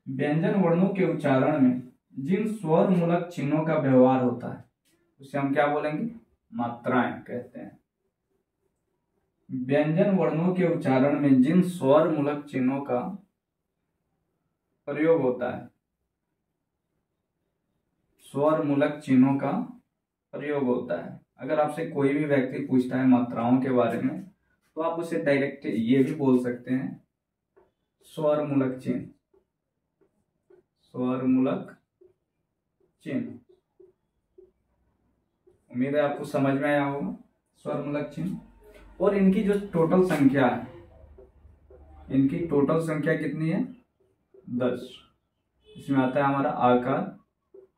व्यंजन वर्णों के उच्चारण में जिन स्वर मूलक चिन्हों का व्यवहार होता है उसे हम क्या बोलेंगे? मात्राएं कहते हैं। व्यंजन वर्णों के उच्चारण में जिन स्वर मूलक चिन्हों का प्रयोग होता है, स्वर मूलक चिन्हों का प्रयोग होता है। अगर आपसे कोई भी व्यक्ति पूछता है मात्राओं के बारे में तो आप उसे डायरेक्ट ये भी बोल सकते हैं, स्वर मूलक चिन्ह, स्वर मूलक चिन्ह। उम्मीद है आपको समझ में आया होगा स्वर मूलक चिन्ह। और इनकी जो टोटल संख्या है, इनकी टोटल संख्या कितनी है? 10। इसमें आता है हमारा आकार,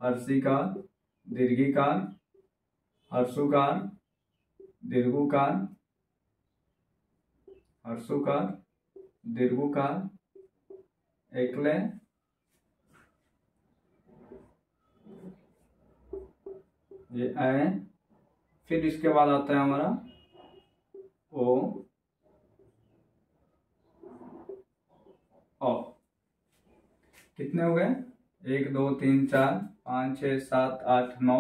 हर्षिकार, दीर्घिकार, हर्षुकार, दीर्घुकार, हर्षुकार, दीर्घुकार, एकलय, ये ए। फिर इसके बाद आता है हमारा ओ, औ। कितने हो गए? 1 2 3 4 5 6 7 8 9।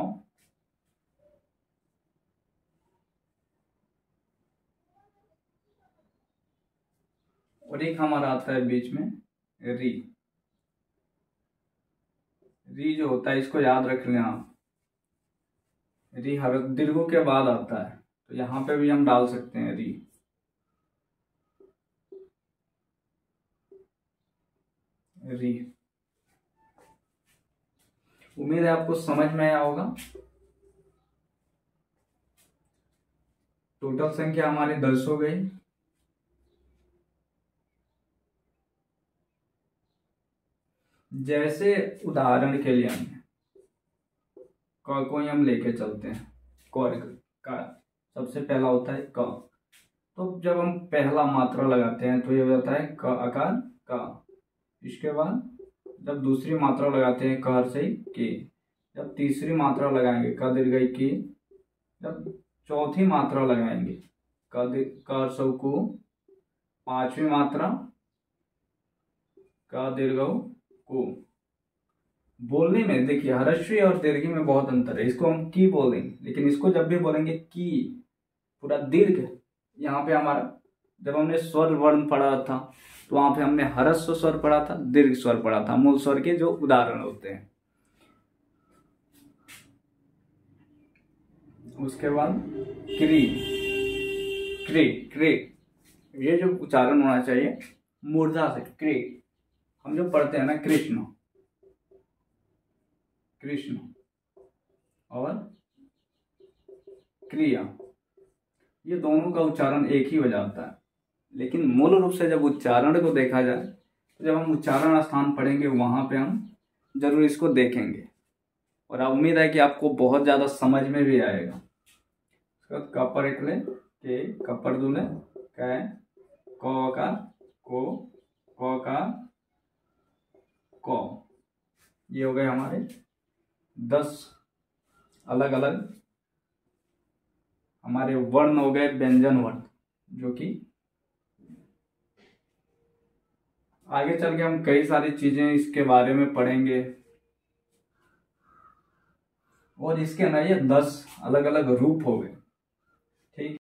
और एक हमारा आता है बीच में री। री जो होता है इसको याद रख लें आप, री हर दीर्घों के बाद आता है, तो यहाँ पे भी हम डाल सकते हैं री। री। उम्मीद है आपको समझ में आया होगा। टोटल संख्या हमारी 10 हो गई। जैसे उदाहरण के लिए क को ही हम लेके चलते हैं। क का सबसे पहला होता है क। तो जब हम पहला मात्रा लगाते हैं तो ये हो जाता है क आकार का। इसके बाद जब दूसरी मात्रा लगाते हैं क हर्षई के। जब तीसरी मात्रा लगाएंगे क दीर्घई की। जब चौथी मात्रा लगाएंगे क हर्षऊ को। पांचवी मात्रा क दीर्घऊ को। बोलने में देखिए ह्रस्वी और दीर्घी में बहुत अंतर है। इसको हम की बोलेंगे, लेकिन इसको जब भी बोलेंगे की, पूरा दीर्घ। यहाँ पे हमारा जब हमने स्वर वर्ण पढ़ा था तो वहां पे हमने ह्रस्व स्वर पढ़ा था, दीर्घ स्वर पढ़ा था, मूल स्वर के जो उदाहरण होते हैं। उसके बाद क्री, क्री, क्री, ये जो उच्चारण होना चाहिए मूर्धा से। क्री हम जो पढ़ते हैं ना, कृष्ण, कृष्ण। और क्रिया, ये दोनों का उच्चारण एक ही हो जाता है। लेकिन मूल रूप से जब उच्चारण को देखा जाए तो जब हम उच्चारण स्थान पढ़ेंगे वहां पे हम जरूर इसको देखेंगे। और अब उम्मीद है कि आपको बहुत ज्यादा समझ में भी आएगा। कपर एकले के, कपर दुले कै, क का को, क का क। ये हो गए हमारे 10 अलग अलग हमारे वर्ण हो गए, व्यंजन वर्ण, जो कि आगे चल के हम कई सारी चीजें इसके बारे में पढ़ेंगे। और इसके ना ये 10 अलग अलग रूप हो गए।